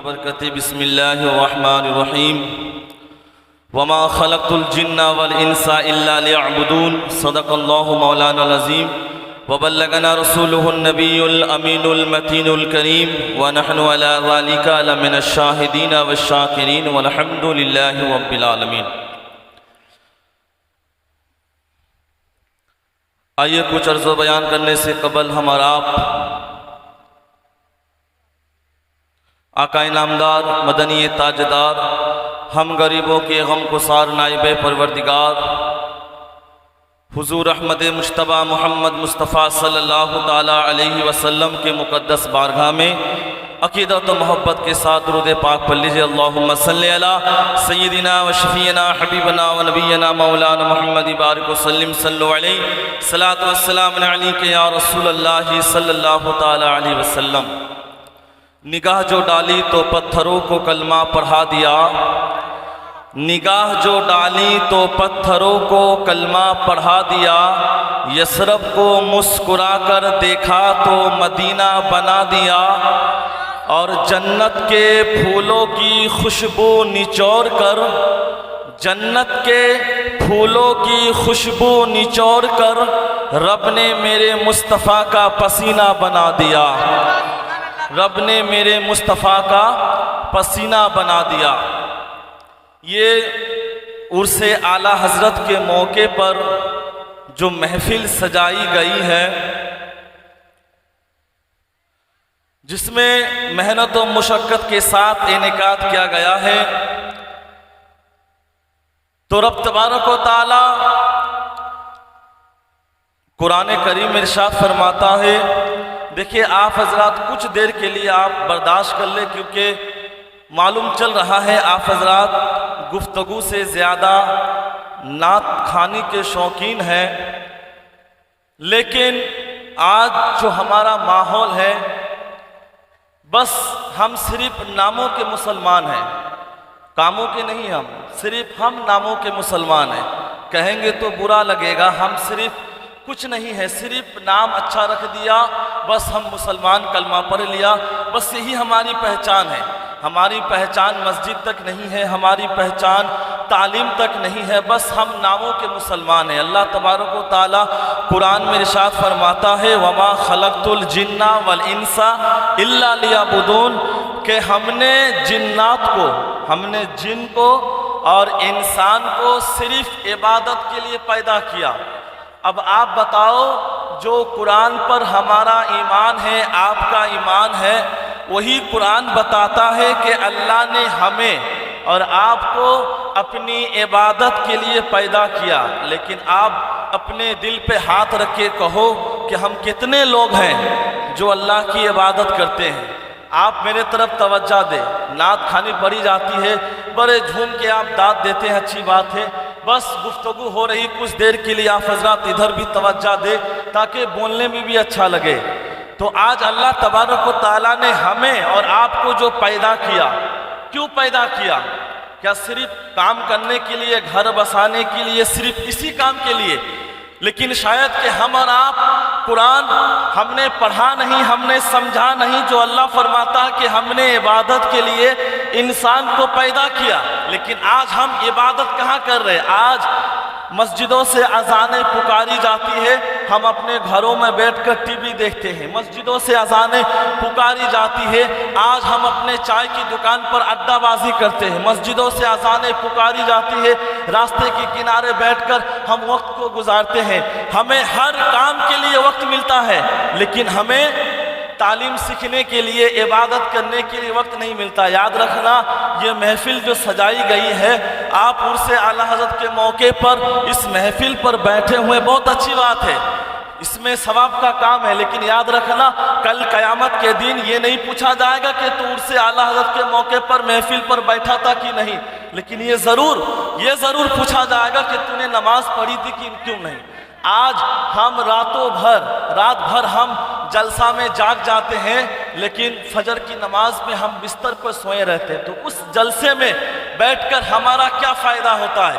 برکتہ بسم اللہ الرحمن الرحیم وما خلقت الجن والانس الا ليعبدون صدق اللہ مولانا العظیم وبلغنا رسوله النبی الامین المتین الکریم ونحن على ذلك لمن الشاہدین والشاکرین والحمد للہ رب العالمین۔ آئیے کچھ عرض و بیان کرنے سے قبل ہم اور آپ آقا نامدار مدنی تاجدار ہم غریبوں کے غم کو سار نائب پروردگار حضور احمد مجتبیٰ محمد مصطفیٰ صلی اللہ تعالیٰ علیہ وسلم کے مقدس بارگاہ میں عقیدت و محبت کے ساتھ درود پاک پڑھ لیجئے۔ اللہم صلی علی سیدنا و شفیعنا حبیبنا و نبینا مولانا محمد بارک وسلم صلو علیہ صلاۃ والسلام علیک یا رسول اللہ صلی اللہ تعالیٰ علیہ وسلم۔ نگاہ جو ڈالی تو پتھروں کو کلمہ پڑھا دیا، نگاہ جو ڈالی تو پتھروں کو کلمہ پڑھا دیا، یثرب کو مسکرا کر دیکھا تو مدینہ بنا دیا، اور جنت کے پھولوں کی خوشبو نچوڑ کر، جنت کے پھولوں کی خوشبو نچوڑ کر رب نے میرے مصطفیٰ کا پسینہ بنا دیا، رب نے میرے مصطفیٰ کا پسینہ بنا دیا۔ یہ عرس اعلیٰ حضرت کے موقع پر جو محفل سجائی گئی ہے، جس میں محنت و مشقت کے ساتھ انعقاد کیا گیا ہے، تو رب تبارک و تعالی قرآن کریم میں ارشاد فرماتا ہے، دیکھیے آپ حضرات کچھ دیر کے لیے آپ برداشت کر لیں، کیونکہ معلوم چل رہا ہے آپ حضرات گفتگو سے زیادہ نعت خوانی کے شوقین ہیں، لیکن آج جو ہمارا ماحول ہے، بس ہم صرف ناموں کے مسلمان ہیں، کاموں کے نہیں، ہم صرف ہم ناموں کے مسلمان ہیں۔ کہیں گے تو برا لگے گا، ہم صرف کچھ نہیں ہے، صرف نام اچھا رکھ دیا، بس ہم مسلمان کلمہ پڑھ لیا، بس یہی ہماری پہچان ہے۔ ہماری پہچان مسجد تک نہیں ہے، ہماری پہچان تعلیم تک نہیں ہے، بس ہم ناموں کے مسلمان ہیں۔ اللہ تبارک و تعالی قرآن میں ارشاد فرماتا ہے، وَمَا خَلَقْتُ الْجِنَّ وَالْإِنسَ إِلَّا لِيَعْبُدُونَ، کہ ہم نے جنات کو، ہم نے جن کو اور انسان کو صرف عبادت کے لیے پیدا کیا۔ اب آپ بتاؤ، جو قرآن پر ہمارا ایمان ہے، آپ کا ایمان ہے، وہی قرآن بتاتا ہے کہ اللہ نے ہمیں اور آپ کو اپنی عبادت کے لیے پیدا کیا، لیکن آپ اپنے دل پہ ہاتھ رکھ کے کہو کہ ہم کتنے لوگ ہیں جو اللہ کی عبادت کرتے ہیں۔ آپ میرے طرف توجہ دیں، نعت خوانی پڑھی جاتی ہے، بڑے جھوم کے آپ داد دیتے ہیں، اچھی بات ہے، بس گفتگو ہو رہی، کچھ دیر کے لیے آپ حضرات ادھر بھی توجہ دیں تاکہ بولنے میں بھی اچھا لگے۔ تو آج اللہ تبارک و تعالیٰ نے ہمیں اور آپ کو جو پیدا کیا، کیوں پیدا کیا؟ کیا صرف کام کرنے کے لیے، گھر بسانے کے لیے، صرف اسی کام کے لیے؟ لیکن شاید کہ ہم اور آپ قرآن ہم نے پڑھا نہیں، ہم نے سمجھا نہیں، جو اللہ فرماتا ہے کہ ہم نے عبادت کے لیے انسان کو پیدا کیا، لیکن آج ہم عبادت کہاں کر رہے؟ آج مسجدوں سے اذانیں پکاری جاتی ہے، ہم اپنے گھروں میں بیٹھ کر ٹی وی دیکھتے ہیں، مسجدوں سے اذانیں پکاری جاتی ہے، آج ہم اپنے چائے کی دکان پر اڈا بازی کرتے ہیں، مسجدوں سے اذانیں پکاری جاتی ہے، راستے کے کنارے بیٹھ کر ہم وقت کو گزارتے ہیں۔ ہمیں ہر کام کے لیے وقت ملتا ہے، لیکن ہمیں تعلیم سیکھنے کے لیے، عبادت کرنے کے لیے وقت نہیں ملتا۔ یاد رکھنا، یہ محفل جو سجائی گئی ہے، آپ عرس اعلیٰ حضرت کے موقع پر اس محفل پر بیٹھے ہوئے، بہت اچھی بات ہے، اس میں ثواب کا کام ہے، لیکن یاد رکھنا کل قیامت کے دن یہ نہیں پوچھا جائے گا کہ تو عرس اعلیٰ حضرت کے موقع پر محفل پر بیٹھا تھا کہ نہیں، لیکن یہ ضرور پوچھا جائے گا کہ تو نے نماز پڑھی تھی کہ کیوں نہیں۔ آج ہم رات بھر ہم جلسہ میں جاگ جاتے ہیں، لیکن فجر کی نماز میں ہم بستر پر سوئے رہتے ہیں، تو اس جلسے میں بیٹھ کر ہمارا کیا فائدہ ہوتا ہے؟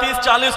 30-40,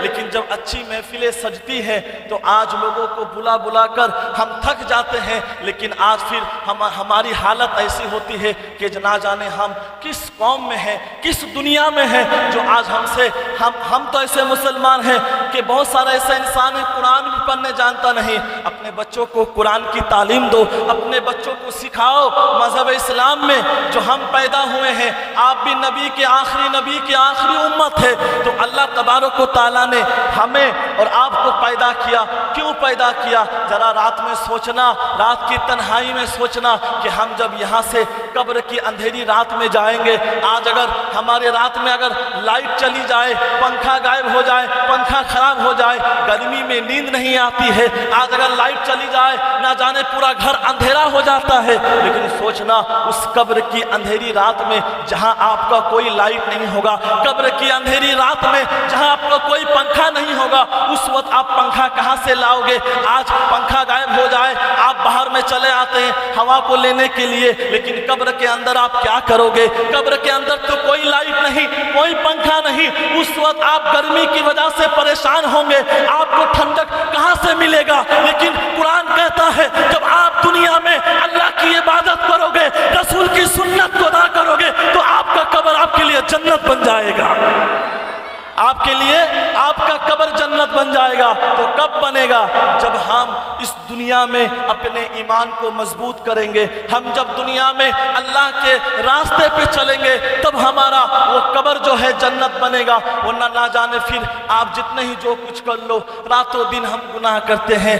لیکن جب اچھی محفلیں سجتی ہیں تو آج لوگوں کو بلا بلا کر ہم تھک جاتے ہیں، لیکن آج پھر ہماری حالت ایسی ہوتی ہے کہ نہ جانے ہم کس قوم میں ہیں، کس دنیا میں ہیں، جو آج ہم تو ایسے مسلمان ہیں کہ بہت سارا ایسا انسان ہے قرآن بھی پڑھنے جانتا نہیں۔ اپنے بچوں کو قرآن کی تعلیم دو، اپنے بچوں کو سکھاؤ مذہب اسلام میں جو ہم پیدا ہوئے ہیں۔ آپ بھی نبی کی آخری امت ہے، تو اللہ تبارک و تعالیٰ نے ہمیں اور آپ کو پیدا کیا، کیوں پیدا کیا؟ ذرا رات میں سوچنا، رات کی تنہائی میں سوچنا کہ ہم جب یہاں سے قبر کی اندھیری رات میں جائیں گے، آج اگر ہمارے رات میں اگر لائٹ چلی جائے، پنکھا غائب ہو جائے، پنکھا خراب ہو جائے، گرمی میں نیند نہیں آتی ہے، آج اگر لائٹ چلی جائے نہ جانے پورا گھر اندھیرا ہو جاتا ہے، لیکن سوچنا اس قبر کی اندھیری رات میں جہاں آپ کا کوئی لائٹ نہیں ہوگا، قبر کی اندھیری رات میں جہاں آپ کا کوئی پنکھا نہیں ہوگا، اس وقت آپ پنکھا کہاں سے لاؤ گے؟ آج پنکھا غائب ہو جائے، آپ باہر میں چلے آتے ہیں ہوا کو لینے کے لیے، لیکن قبر کے اندر آپ کیا کرو گے؟ قبر کے اندر تو کوئی لائٹ نہیں، کوئی پنکھا نہیں، اس وقت آپ گرمی کی وجہ سے پریشان ہوں گے، آپ کو ٹھنڈک کہاں سے ملے گا؟ لیکن قرآن کہتا ہے جب آپ دنیا میں اللہ کی عبادت کرو گے، رسول کی سنت کو ادا کرو گے، تو آپ کا قبر آپ کے لیے جنت بن جائے گا، آپ کے لیے آپ کا قبر جنت بن جائے گا۔ تو کب بنے گا؟ جب ہم اس دنیا میں اپنے ایمان کو مضبوط کریں گے، ہم جب دنیا میں اللہ کے راستے پہ چلیں گے، تب ہمارا وہ قبر جو ہے جنت بنے گا، ورنہ نہ جانے پھر آپ جتنے ہی جو کچھ کر لو، راتوں دن ہم گناہ کرتے ہیں،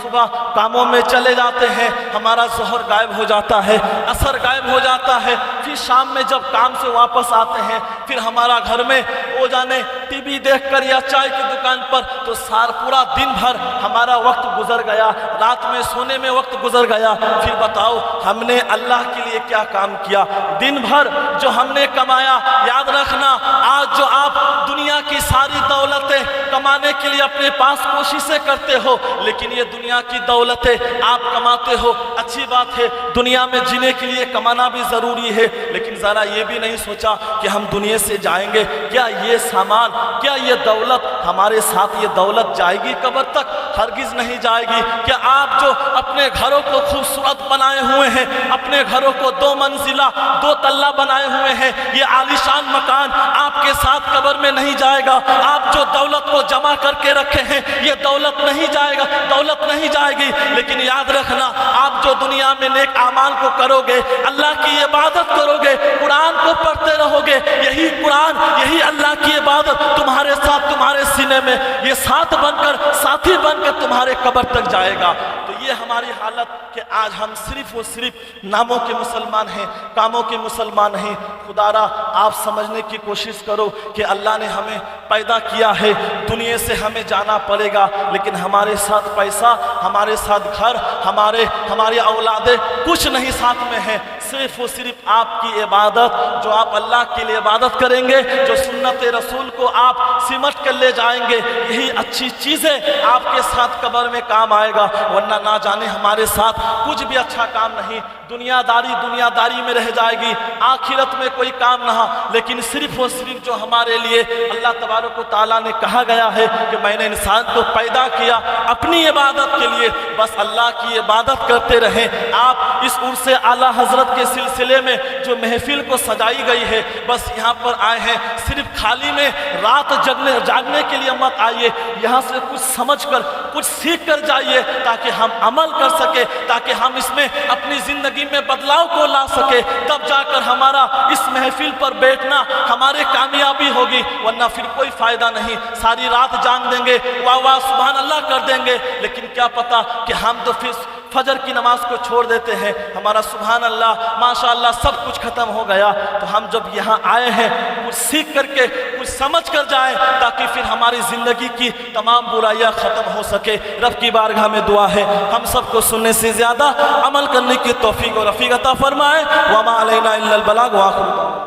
صبح کاموں میں چلے جاتے ہیں، ہمارا ظہر غائب ہو جاتا ہے، عصر غائب ہو جاتا ہے، پھر شام میں جب کام سے واپس آتے ہیں، پھر ہمارا گھر میں وہ جانے ٹی وی دیکھ کر یا چائے کی دکان پر، تو پورا دن بھر ہمارا وقت گزر گیا، رات میں سونے میں وقت گزر گیا، پھر بتاؤ ہم نے اللہ کے لیے کیا کام کیا؟ دن بھر جو ہم نے کمایا، یاد رکھنا آج جو آپ دنیا کی ساری دولتیں کمانے کے لیے اپنے پاس کوششیں کرتے ہو، لیکن یہ دنیا کی دولتیں آپ کماتے ہو، اچھی بات ہے، دنیا میں جینے کے لیے کمانا بھی ضروری ہے، لیکن ذرا یہ بھی نہیں سوچا کہ ہم دنیا سے جائیں گے، کیا یہ سامان، کیا یہ دولت ہمارے ساتھ یہ دولت جائے گی قبر تک؟ ہرگز نہیں جائے گی۔ کیا آپ جو اپنے گھروں کو خوبصورت بنائے ہوئے ہیں، اپنے گھروں کو 2 منزلہ 2 تلہ بنائے ہوئے ہیں، یہ عالیشان مکان آپ کے ساتھ قبر میں نہیں جائے گا؟ آپ جو دولت کو جمع کر کے رکھے ہیں، یہ دولت نہیں جائے گا، دولت نہیں جائے گی، لیکن یاد رکھنا آپ جو دنیا میں نیک اعمال کو کرو گے، اللہ کی عبادت کرو گے، قرآن کو پڑھتے رہو گے، یہی قرآن، یہی اللہ کی عبادت تمہارے ساتھ، تمہارے سینے میں یہ ساتھ بن کر، ساتھی بن کر تمہارے قبر تک جائے گا۔ تو یہ ہماری حالت کہ آج ہم صرف و صرف ناموں کے مسلمان ہیں، کاموں کے مسلمان نہیں۔ خدا را آپ سمجھنے کی کوشش کرو کہ اللہ نے ہمیں پیدا کیا ہے، دنیا سے ہمیں جانا پڑے گا، لیکن ہمارے ساتھ پیسہ، ہمارے ساتھ گھر، ہماری اولادیں کچھ نہیں ساتھ میں ہیں، صرف و صرف آپ کی عبادت، جو آپ اللہ کے لیے عبادت کریں گے، جو سنت رسول کو آپ سمٹ کر لے جائیں گے، یہی اچھی چیزیں آپ کے ساتھ قبر میں کام آئے گا، ورنہ نہ جانے ہمارے ساتھ کچھ بھی اچھا کام نہیں، دنیا داری میں رہ جائے گی، آخرت میں کوئی کام نہ، لیکن صرف و صرف جو ہمارے لیے اللہ تبارک و تعالیٰ نے کہا گیا ہے کہ میں نے انسان کو پیدا کیا اپنی عبادت کے لیے، بس اللہ کی عبادت کرتے رہیں۔ آپ اس عرس اعلیٰ حضرت کے سلسلے میں جو محفل کو سجائی گئی ہے، بس یہاں پر آئے ہیں، صرف خالی میں رات جاگنے کے لیے مت آئیے، یہاں سے کچھ سمجھ کر، کچھ سیکھ کر جائیے، تاکہ ہم عمل کر سکے، تاکہ ہم اس میں اپنی زندگی میں بدلاؤ کو لا سکے، تب جا کر ہمارا اس محفل پر بیٹھنا ہمارے کامیابی ہوگی، ورنہ پھر کوئی فائدہ نہیں۔ ساری رات جاگ دیں گے، واہ واہ سبحان اللہ کر دیں گے، لیکن کیا پتا کہ ہم تو پھر فجر کی نماز کو چھوڑ دیتے ہیں، ہمارا سبحان اللہ ماشاءاللہ سب کچھ ختم ہو گیا۔ تو ہم جب یہاں آئے ہیں کچھ سیکھ کر کے، کچھ سمجھ کر جائیں، تاکہ پھر ہماری زندگی کی تمام برائیاں ختم ہو سکے۔ رب کی بارگاہ میں دعا ہے ہم سب کو سننے سے زیادہ عمل کرنے کی توفیق اور رفیق عطا فرمائے۔ وما علینا الا البلاغ وآخر دعوانا